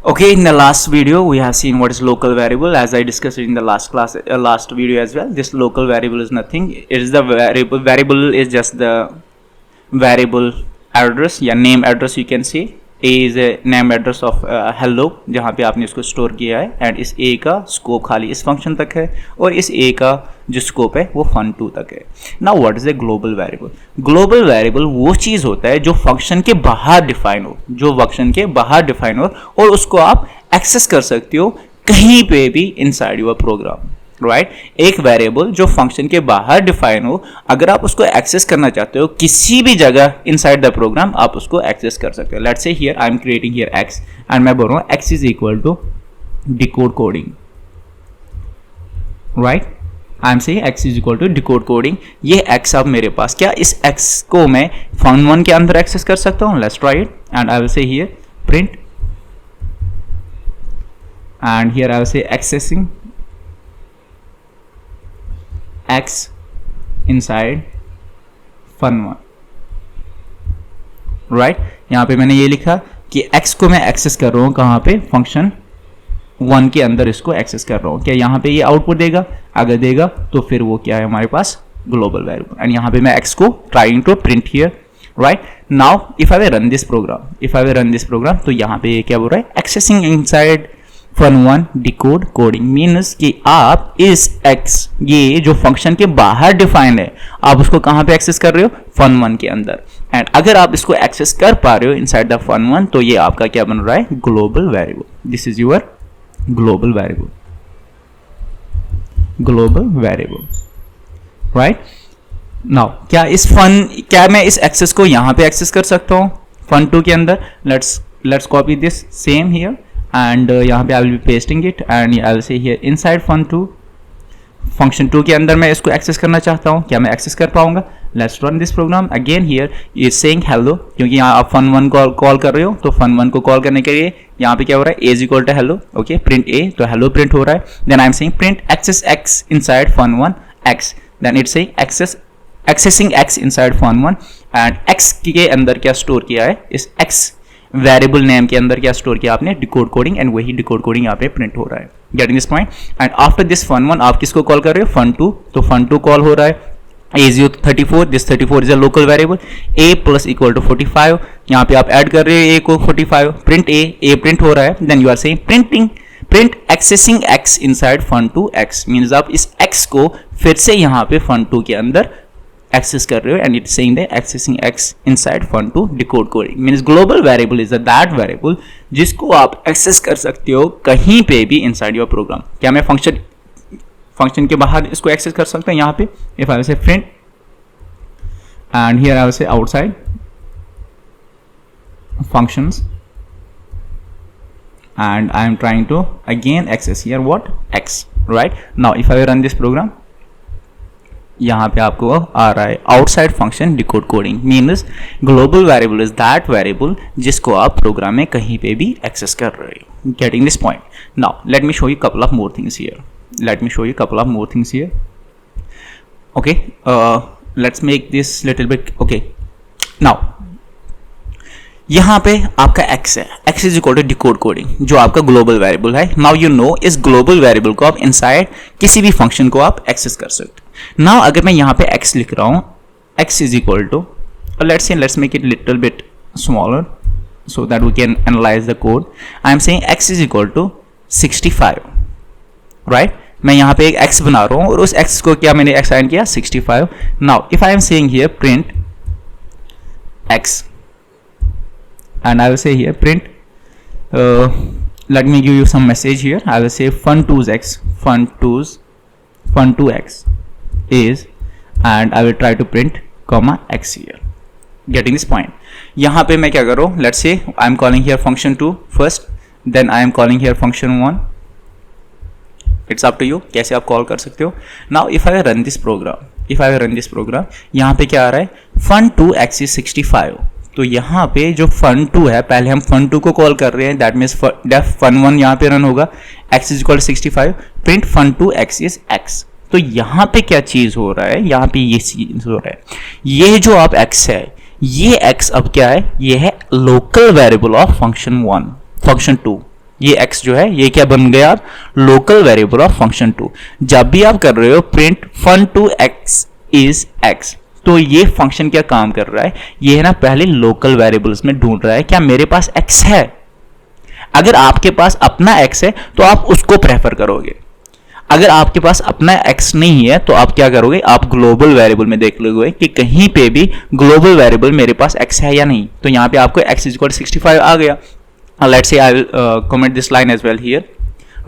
Okay, in the last video we have seen what is local variable. As I discussed in the last class, last video as well, this local variable is nothing. It is the variable is just the variable address या name address you can say. A is a name address of hello, जहाँ पे आपने इसको store किया है, and इस A का scope खाली इस फंक्शन तक है और इस A का जो स्कोप है वो fun2 तक है. Now what is a global variable? Global variable वो चीज़ होता है जो फंक्शन के बाहर डिफाइन हो, और उसको आप एक्सेस कर सकते हो कहीं पे भी इनसाइड योर प्रोग्राम. राइट, एक वेरिएबल जो फंक्शन के बाहर डिफाइन हो, अगर आप उसको एक्सेस करना चाहते हो किसी भी जगह इनसाइड द प्रोग्राम, आप उसको एक्सेस कर सकते हो. Let's say here I am creating here x and मैं बोल रहा हूँ x is equal to decode coding. Right, I am saying x is equal to decode coding. ये एक्स अब मेरे पास, क्या इस एक्स को मैं fun1 के अंदर एक्सेस कर सकता हूँ? Let's try it and I will say here print and here I will say accessing x inside fun1. Right, यहाँ पे मैंने ये लिखा कि x को मैं एक्सेस कर रहा हूँ कहाँ पे? फंक्शन 1 के अंदर इसको एक्सेस कर रहा हूँ. क्या यहाँ पे ये आउटपुट देगा? अगर देगा तो फिर वो क्या है हमारे पास? Global variable. एंड यहाँ पे मैं x को trying to print here. Right, now if I run this program, तो यहाँ पे ये क्या बोल रहा है? Accessing inside fun1 decode coding. Means कि आप इस x, ये जो फंक्शन के बाहर डिफाइंड है, आप उसको कहाँ पे एक्सेस कर रहे हो? fun1 के अंदर. एंड अगर आप इसको एक्सेस कर पा रहे हो इनसाइड द fun1, तो ये आपका क्या बन रहा है? Global variable. This is your global variable. Right, now क्या मैं इस एक्सेस को यहाँ पे एक्सेस कर सकता हूँ fun2 के अंदर? Let's copy this same here and यहाँ पे I will B pasting it and I will say here inside fun2 function 2 के अंदर मैं इसको एक्सेस करना चाहता हूँ. क्या मैं एक्सेस कर पाऊंगा? Let's run this program again. Here is saying hello, क्योंकि यहाँ आप fun1 को कॉल कर रहे हो, तो fun1 को कॉल करने के लिए यहाँ पे क्या हो रहा है? a is equal to hello. Okay, print a, तो हेलो प्रिंट हो रहा है. Then I am saying print access x inside fun1 x. Then it's saying accessing x inside fun1 and x के अंदर क्या स्टोर किया है? इस x वेरिएबल नेम के अंदर क्या स्टोर किया आपने? Decode coding. एंड वही डिकोड कोडिंग यहाँ पे प्रिंट हो रहा है. Getting this point? And after this fun1 आप किसको कॉल कर रहे हो? fun2. तो fun2 कॉल हो रहा है. a is 34, this 34 is a local variable. a plus equal to 45, यहाँ पे आप ऐड कर रहे हो a को 45. प्रिंट a प्रिंट हो रहा है. Then you are saying print accessing x inside fun2 x. Means आप इस x को फिर से यहाँ पे fun2 के अंदर एक्सेस कर रहे हो and it saying that accessing x inside fun2 decode coding. Means global variable is that variable जिसको आप एक्सेस कर सकते हो कहीं पे भी इनसाइड योर प्रोग्राम. क्या मैं फंक्शन के बाहर इसको एक्सेस कर सकता हूँ? यहाँ पे if I will say print and here I will say outside functions and I am trying to again access here what? x. right, now if I run this program, यहाँ पे आपको आ रहा है outside function decode coding. Means global variable is that variable जिसको आप programme में कहीं पे भी एक्सेस कर रहे हो. Getting this point? Now let me show you couple of more things here. Okay, let's make this little bit. Okay, now यहाँ पे आपका x है, x is equal to decode coding, जो आपका ग्लोबल वेरिएबल है. नाउ यू नो इस global variable को आप इनसाइड किसी भी फंक्शन को आप एक्सेस कर सकते हो. नाउ अगर मैं यहाँ पे x लिख रहा हूँ, x is equal to, let's make it little bit smaller so that we can analyze the code. I am saying x is equal to 65. right, मैं यहाँ पे एक x बना रहा हूँ और उस x को क्या मैंने assign किया? 65. now if I am saying here print x and I will say here print let me give you some message here. I will say fun2's x fun2 x is, and I will try to print comma x here. Getting this point? यहाँ पे मैं क्या कर रहा हूँ? Let's say I am calling here function 2 first, then I am calling here function 1. It's up to you कैसे आप call कर सकते हो. Now if I run this program, यहाँ पे क्या आ रहा है? fun2 x is 65. तो यहाँ पे जो fun2 है, पहले हम fun2 को कॉल कर रहे हैं, दैट मीन्स fun1 यहाँ पे रन होगा, x is equal to 65, print fun2 x is x. तो यहाँ पे क्या चीज हो रहा है? यहाँ पे ये चीज हो रहा है, ये जो आप x है, ये x अब क्या है? ये है लोकल वेरिएबल ऑफ फंक्शन 2. ये x जो है ये क्या बन गया, लोकल वेरिएबल ऑफ फंक्शन 2। जब भी आप कर रहे हो print fun2 x is x, तो ये फंक्शन क्या काम कर रहा है, ये है ना पहले लोकल वेरिएबल्स में ढूंढ रहा है क्या मेरे पास x है। अगर आपके पास अपना x है तो आप उसको प्रेफर करोगे, अगर आपके पास अपना x नहीं है तो आप क्या करोगे, आप ग्लोबल वेरिएबल में देख लोगे कि कहीं पे भी ग्लोबल वेरिएबल मेरे पास x है या नहीं। तो यहाँ पे आपको x इज इक्वल 65 आ गया। Let's say I will comment this line as well here,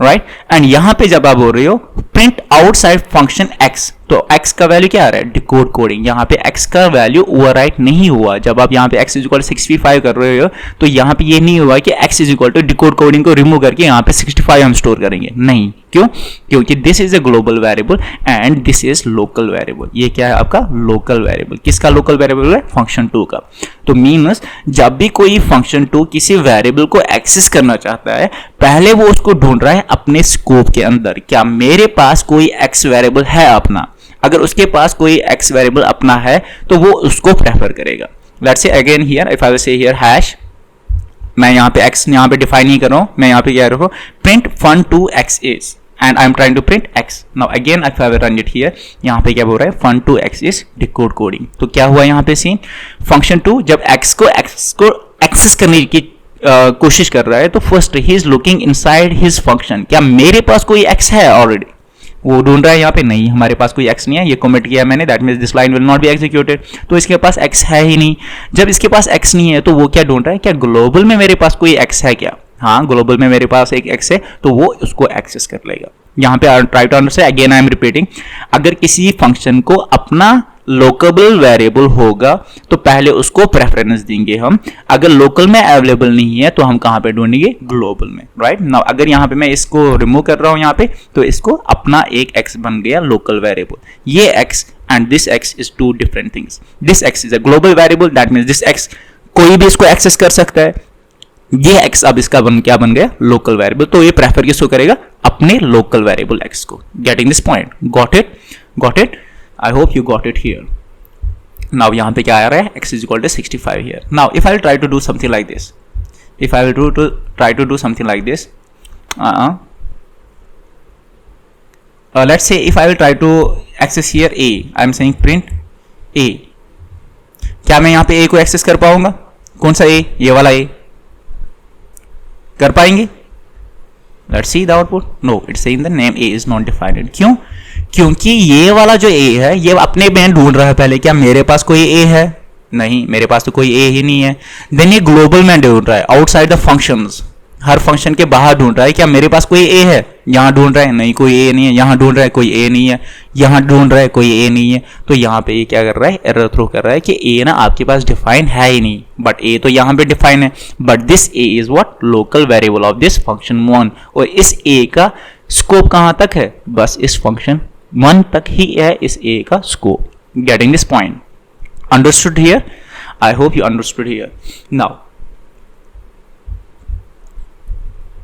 right. And यहाँ पे जब आप बोल रहे हो प्रिंट आउटसाइड फंक्शन x, तो x का वैल्यू क्या आ रहा है, डिकोड कोडिंग। यहाँ पे x का वैल्यू ओवरराइट नहीं हुआ। जब आप यहाँ पे x इज इक्वल 65 कर रहे हो तो यहाँ पे ये नहीं हुआ कि x is equal to decode coding को रिमूव करके यहाँ पे 65 हम स्टोर करेंगे, नहीं। क्यों, क्योंकि this is a global variable and this is local variable. ये क्या है आपका लोकल वेरिएबल। किसका लोकल वेरिएबल है, फंक्शन 2 का। तो मीन्स जब भी कोई फंक्शन 2 किसी वेरिएबल को एक्सेस करना चाहता है, पहले वो उसको ढूंढ रहा है अपने स्कोप के अंदर, क्या मेरे पास कोई x वेरिएबल है अपना। अगर उसके पास कोई x वेरिएबल अपना है तो वो उसको प्रेफर करेगा। Let's say again here if I will say here hash, मैं यहाँ पे x यहाँ पे डिफाइन नहीं कर रहा हूँ, मैं यहाँ पे क्या रखूँ, print fun2 x is and I am trying to print x. Now again if I will run it here, यहाँ पे क्या बोल रहा है, fun2 x is decode coding। तो क्या हुआ यहाँ पे सीन, फंक्शन 2 जब x को एक्सेस करने की कोशिश कर रहा है तो first he is looking inside his function, क्या मेरे पास कोई x है ऑलरेडी, वो ढूंढ रहा है यहाँ पे, नहीं हमारे पास कोई x नहीं है, ये कमेंट किया मैंने, that means this line will not be executed. तो इसके पास x है ही नहीं। जब इसके पास x नहीं है तो वो क्या ढूंढ रहा है, क्या ग्लोबल में मेरे पास कोई x है क्या, हाँ ग्लोबल में मेरे पास एक x है, तो वो उसको एक्सेस कर लेगा। यहाँ पे try to understand, again I am repeating, अगर किसी फंक्शन को अपना लोकेबल वेरिएबल होगा तो पहले उसको प्रेफरेंस देंगे हम, अगर लोकल में अवेलेबल नहीं है तो हम कहाँ पे ढूंढेंगे, ग्लोबल में, राइट। नाउ अगर यहाँ पे मैं इसको रिमूव कर रहा हूँ यहाँ पे, तो इसको अपना एक x बन गया लोकल वेरिएबल। ये x and this x is two different things. This x is a global variable, that means this x कोई भी इसको एक्सेस कर सकता है, ये x अब इसका क्या बन गया, लोकल वेरिएबल। तो ये प्रेफर किसको करेगा, अपने लोकल वेरिएबल x को। Getting this point, got it, got it, I hope you got it here. Now यहाँ पे क्या आ रहा है, x is equal to 65 here. Now if I will try to do something like this, if I will try to do something like this, let's say if I will try to access here a, I am saying print a, क्या मैं यहाँ पे a को access कर पाऊंगा, कौन सा a, ये वाला a, कर पाएंगे। Let's see the output. No, it's saying the name a is not defined. क्यों, क्योंकि ये वाला जो a है ये अपने में ढूंढ रहा है पहले, क्या मेरे पास कोई a है, नहीं मेरे पास तो कोई a ही नहीं है। देन ये ग्लोबल में ढूंढ रहा है, outside the functions, her function के बाहर ढूंढ रहा है, क्या मेरे पास कोई a है, यहाँ ढूंढ रहा है, नहीं कोई a नहीं है, यहाँ ढूंढ रहा है कोई a नहीं है, यहाँ ढूंढ रहा है कोई a नहीं है। तो यहाँ पे ये क्या कर रहा है, एरर थ्रो कर रहा है कि a ना आपके पास डिफाइन है ही नहीं, बट a तो यहाँ पे डिफाइन है, but this a is what, local variable of this function 1। और इस a का स्कोप कहाँ तक है, बस इस फंक्शन 1 तक ही है इस a का scope. Getting this point, understood here, I hope you understood here.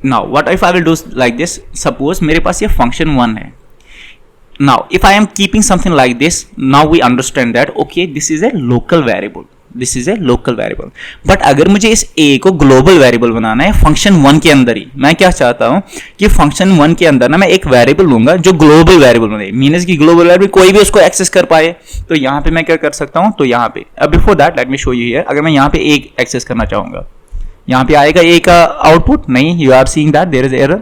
Now what if I will do like this, suppose मेरे पास ये function 1 है। Now if I am keeping something like this, now we understand that okay this is a local variable, this is a local variable। but अगर मुझे इस a को global variable बनाना है function 1 के अंदर ही, मैं क्या चाहता हूँ कि function 1 के अंदर ना मैं एक variable लूंगा जो global variable बने, मीन्स कि global variable कोई भी उसको access कर पाए। तो यहाँ पे मैं क्या कर सकता हूँ, तो यहाँ पे before that let me show you here, अगर मैं यहाँ पे एक access करना चाहूंगा, यहाँ पे आएगा a का आउटपुट, नहीं, you are seeing that there is error.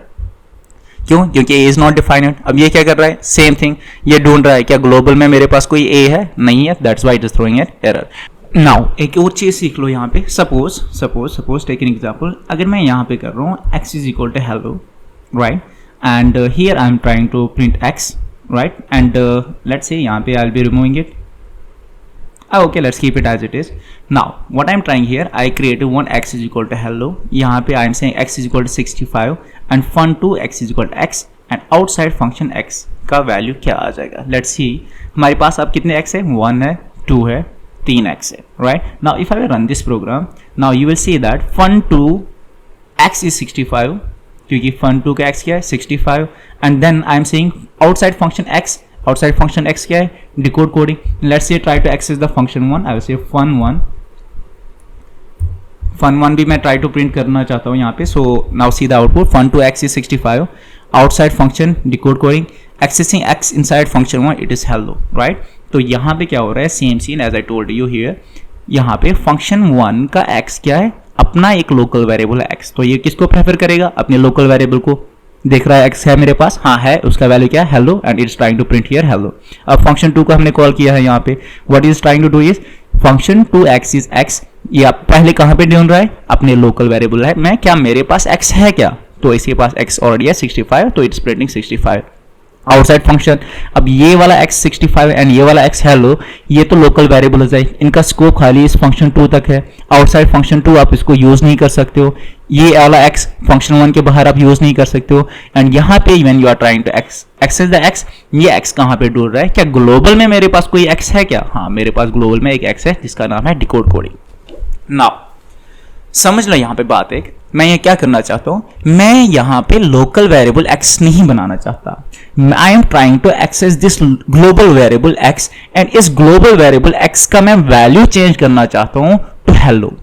क्यों, क्योंकि a इज नॉट डिफाइंड। अब ये क्या कर रहा है, सेम थिंग, ये ढूंढ रहा है क्या ग्लोबल में मेरे पास कोई a है, नहीं है, that's why it is throwing at error. नाउ एक और चीज सीख लो यहाँ पे, सपोज टेक एन एग्जांपल, अगर मैं यहाँ पे कर रहा हूँ x is equal to hello, right, and here I am trying to print x, right, and let's say यहाँ पे I will be removing it. Okay, let's keep it as it is. Now what I'm trying here, I created one x is equal to hello, यहाँ पे I am saying x is equal to 65 and fun2 x is equal to x and outside function x का value क्या आ जाएगा। Let's see, हमारे पास अब कितने x है, 1 है, 2 है, 3x है, right। Now if I will run this program, now you will see that fun2 x is 65, क्योंकि fun2 का x क्या है 65, and then I am saying outside function x, outside function x क्या है, decode coding। let's say try to access the function 1, I will say fun1 fun1 भी मैं try to print करना चाहता हूँ यहाँ पे. So now see the output. fun2x is 65. Outside function decode coding accessing x inside function 1 it is hello, right. तो यहाँ पे क्या हो रहा है, same scene as I told you here. यहाँ पे फंक्शन 1 का x क्या है, अपना एक लोकल वेरिएबल है x. तो ये किसको प्रेफर करेगा, अपने लोकल वेरिएबल को. देख रहा है x है मेरे पास, हाँ है, उसका वैल्यू क्या है hello and it's trying to print here hello. अब फंक्शन 2 को हमने कॉल किया है यहाँ पे. What is trying to do is function 2x is x. ये आप पहले कहाँ पे ढूंढ रहा है, अपने लोकल वेरिएबल है मैं, क्या मेरे पास x है क्या, तो इसके पास x ऑलरेडी है 65, तो इट्स प्रिंटिंग 65. आउटसाइड फंक्शन, अब ये वाला x 65 एंड ये वाला x हेलो, ये तो लोकल वेरिएबल्स है, इनका स्कोप खाली इस फंक्शन 2 तक है. आउटसाइड फंक्शन 2 आप इसको यूज नहीं कर सकते हो, ये वाला x फंक्शन 1 के बाहर आप यूज नहीं कर सकते हो. एंड यहाँ पे when you are trying to access the x, ये x कहाँ पे ढूंढ रहा है, क्या ग्लोबल में मेरे पास कोई x है क्या, हाँ मेरे पास ग्लोबल में एक x है जिसका नाम है डिकोड कोडिंग. नाउ समझ लो यहाँ पे बात एक, मैं ये क्या करना चाहता हूँ, मैं यहाँ पे लोकल वेरिएबल x नहीं बनाना चाहता. I am trying to access this global variable x and इस ग्लोबल वेरिएबल x का मैं वैल्यू चेंज करना चाहता हूँ टू हेलो,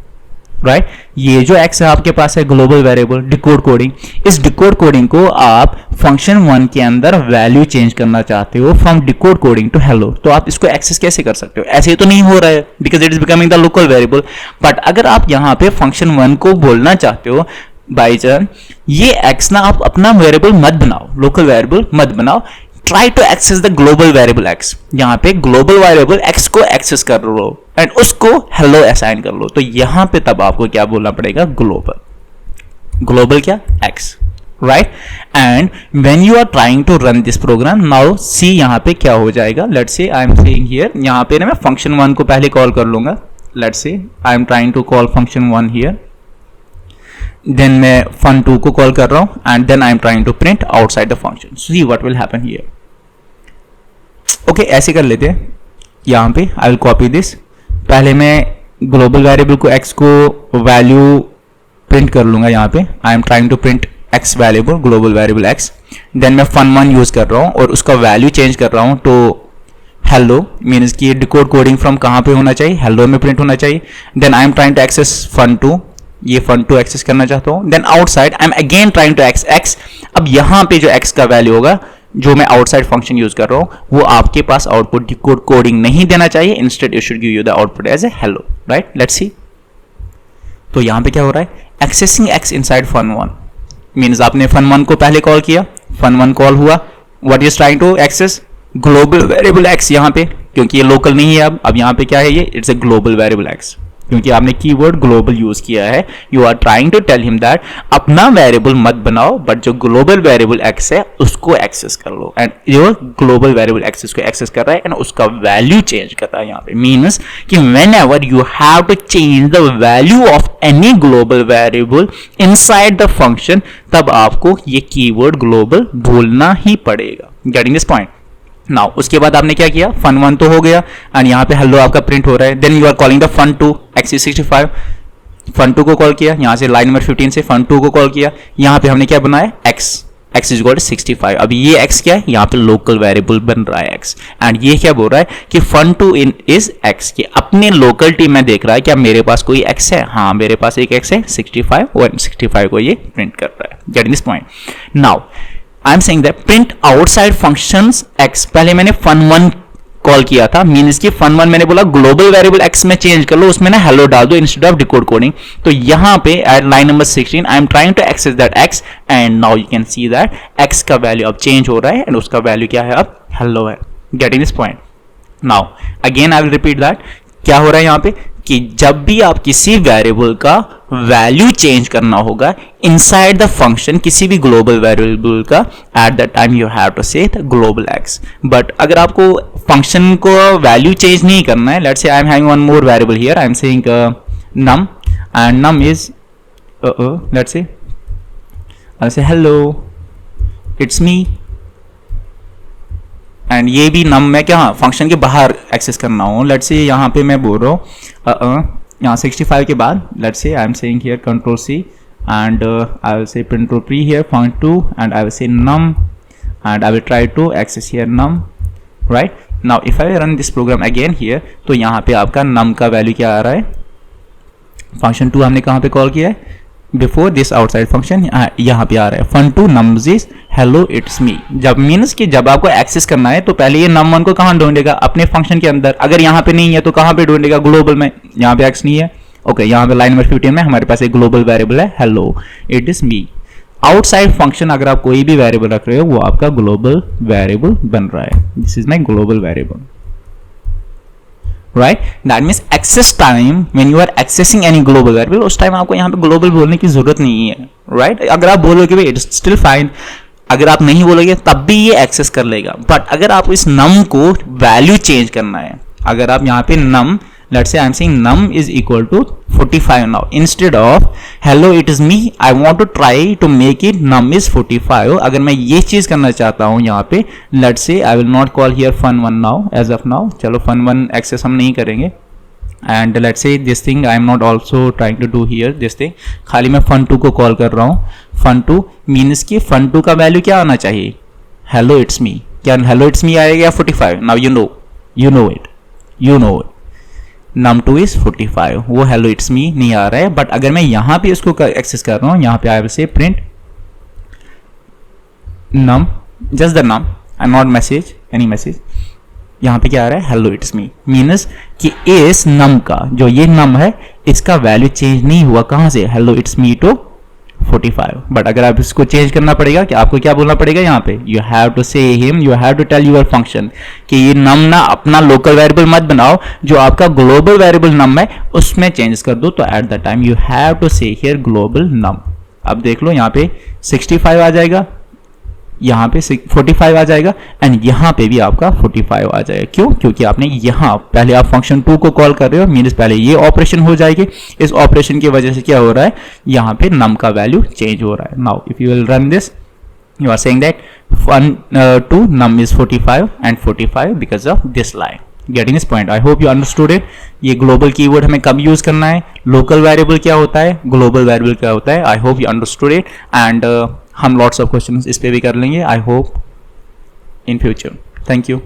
राइट. ये जो x है आपके पास है ग्लोबल वेरिएबल डिकोड कोडिंग, इस डिकोड कोडिंग को आप फंक्शन 1 के अंदर वैल्यू चेंज करना चाहते हो from decode coding to hello. तो आप इसको एक्सेस कैसे कर सकते हो, ऐसे ही तो नहीं हो रहा है because it is becoming the local variable. But अगर आप यहाँ पे फंक्शन 1 को बोलना चाहते हो बाई चांस ये x ना आप अपना वेरिएबल मत बनाओ, लोकल वेरिएबल मत बनाओ, try to access the global variable x. यहाँ पे ग्लोबल वेरिएबल x को एक्सेस कर लो एंड उसको हेलो असाइन कर लो. तो यहाँ पे तब आपको क्या बोलना पड़ेगा, ग्लोबल. ग्लोबल क्या, x, right. And when you are trying to run this program, now see यहाँ पे क्या हो जाएगा. Let's say I am saying here, यहाँ पे ना मैं फंक्शन 1 को पहले कॉल कर लूंगा. Let's say I am trying to call function 1 here, then मैं fun2 को कॉल कर रहा हूं and then I am trying to print outside the function. See what will happen here. Okay ऐसे कर लेते हैं. यहां पे आई विल कॉपी दिस. पहले मैं ग्लोबल वेरिएबल को x को वैल्यू प्रिंट कर लूंगा. यहाँ पे I am trying to print x variable, global variable x. Then मैं fun1 यूज कर रहा हूँ और उसका वैल्यू चेंज कर रहा हूँ तो हेलो, मीन्स कि डिकोड कोडिंग फ्रॉम कहाँ पे होना चाहिए, हेलो में प्रिंट होना चाहिए. Then I am trying to access fun2, ये fun2 एक्सेस करना चाहता हूँ. Then outside I am again trying to x. अब यहाँ पे जो x का वैल्यू होगा जो मैं आउटसाइड फंक्शन यूज कर रहा हूँ वो आपके पास आउटपुट डिकोड कोडिंग नहीं देना चाहिए, instead it should give you the output as a hello, right. Let's see. तो यहाँ पे क्या हो रहा है, accessing x inside fun1, means आपने fun1 को पहले कॉल किया, fun1 कॉल हुआ, what is trying to access global variable x. यहाँ पे क्योंकि ये लोकल नहीं है, अब यहाँ पे क्या है, ये it's a global variable x, क्योंकि आपने कीवर्ड ग्लोबल यूज किया है. You are trying to tell him that अपना वेरिएबल मत बनाओ बट जो ग्लोबल वेरिएबल x है उसको एक्सेस कर लो. एंड जो ग्लोबल वेरिएबल x इसको एक्सेस कर रहा है एंड उसका वैल्यू चेंज कर रहा है. यहाँ पे मीन्स कि whenever you have to change the value of any global variable inside the function, तब आपको ये कीवर्ड ग्लोबल बोलना ही पड़ेगा. Getting this point. नाउ उसके बाद आपने क्या किया, fun1 तो हो गया एंड यहाँ पे हेलो आपका प्रिंट हो रहा है. Then you are calling the fun2, x is 65. fun2 को कॉल किया, यहाँ से लाइन नंबर 15 से fun2 को कॉल किया. यहाँ पे हमने क्या बनाया, x इज इक्वल टू 65. अब ये x क्या है, यहाँ पे लोकल वेरिएबल बन रहा है x. एंड ये क्या बोल रहा है कि fun2 इज x, कि अपने लोकल टीम में देख रहा है क्या मेरे पास कोई x है, हाँ मेरे पास एक x है 65 और 65 को ये प्रिंट कर रहा है. Getting this point. Now I am saying that print outside functions x. पहले मैंने fun1 कॉल किया था, मीन्स कि fun1 मैंने बोला ग्लोबल वेरिएबल x में चेंज कर लो, उसमें ना हेलो डाल दो इंस्टेड ऑफ डिकोड कोडिंग. तो यहाँ पे at line number 16 I am trying to access that x and now you can see that x का वैल्यू अब चेंज हो रहा है एंड उसका वैल्यू क्या है, अब हेलो है. Getting this point. Now again I will repeat that. क्या हो रहा है यहाँ पे कि जब भी आप किसी वेरिएबल का वैल्यू चेंज करना होगा इनसाइड द फंक्शन, किसी भी ग्लोबल वेरिएबल का, at that time you have to say global x. But अगर आपको फंक्शन को वैल्यू चेंज नहीं करना है, let's say I am having one more variable here, I am saying num and num is let's say I'll say hello it's me. And ये भी नम मैं क्या फंक्शन के बाहर एक्सेस करना हूँ. लेट्स से यहाँ पे मैं बोल रहा हूँ यहाँ 65 के बाद let's say I am saying here control C and I will say print pre here fun2 and I will say num and I will try to access here num, right. Now if I run this program again here, तो यहाँ पे आपका num का value क्या आ रहा है, function 2 हमने कहाँ पे कॉल किया है, बिफोर दिस आउटसाइड फंक्शन, यहाँ पे आ रहा है fun2 nums is hello it's me। जब मीन्स कि जब आपको एक्सेस करना है तो पहले ये num1 को कहाँ ढूंढेगा, अपने फंक्शन के अंदर। अगर यहाँ पे नहीं है तो कहाँ पे ढूंढेगा, ग्लोबल में। यहाँ पे x नहीं है, ओके। यहाँ पे लाइन नंबर 15 में हमारे पास एक ग्लोबल वेरिएबल है hello it is me। Outside function अगर आप कोई भी वेरिएबल रख रहे हो वो आपका ग्लोबल वेरिएबल बन रहा है। This is my global variable, right. That means access time when you are accessing any global variable, उस टाइम आपको यहाँ पे ग्लोबल बोलने की जरूरत नहीं है, राइट। अगर आप बोलोगे भाई इट्स स्टिल फाइन, अगर आप नहीं बोलोगे तब भी ये एक्सेस कर लेगा। बट अगर आप इस नम को वैल्यू चेंज करना है, अगर आप यहाँ पे नम, let's say I'm saying num is equal to 45 now, instead of hello it is me I want to try to make it num is 45। अगर मैं ये चीज करना चाहता हूँ यहाँ पे, let's say I will not call here fun1 now as of now, चलो fun1 access हम नहीं करेंगे। and let's say this thing I am not also trying to do here this thing, खाली मैं fun2 को कॉल कर रहा हूँ। fun2 मीन्स कि fun2 का वैल्यू क्या आना चाहिए, hello it's me। क्या hello it's me आएगा या 45? now you know it num2 is 45, वो hello it's me नहीं आ रहा है। बट अगर मैं यहाँ पे इसको एक्सेस कर रहा हूँ, यहाँ पे I will say print num, just the num and not message, any message। यहाँ पे क्या आ रहा है, hello it's me, मीन्स कि इस num का, जो ये num है, इसका वैल्यू चेंज नहीं हुआ। कहाँ से, hello it's me to 45। But अगर आप इसको चेंज करना पड़ेगा कि आपको क्या बोलना पड़ेगा यहाँ पे, you have to say him, you have to tell your function कि ये नम ना अपना लोकल वेरिएबल मत बनाओ, जो आपका ग्लोबल वेरिएबल नम है उसमें चेंज कर दो। तो at the time you have to say here global num. अब देख लो यहाँ पे 65 आ जाएगा, यहाँ पे 45 आ जाएगा, एंड यहाँ पे भी आपका 45 आ जाएगा। क्यों? क्योंकि आपने यहाँ पहले आप फंक्शन 2 को कॉल कर रहे हो, मीन्स पहले ये ऑपरेशन हो जाएगी। इस ऑपरेशन की वजह से क्या हो रहा है, यहाँ पे नम का वैल्यू चेंज हो रहा है। Now if you will run this, you are saying that fun2 num is 45 and 45 because of this line। Getting this point, I hope you understood it. ये ग्लोबल कीवर्ड हमें कब यूज करना है, local variable क्या होता है, global variable क्या होता है। आई hope you understood it, and हम लॉट्स ऑफ क्वेश्चंस इस पे भी कर लेंगे I hope in future. Thank you.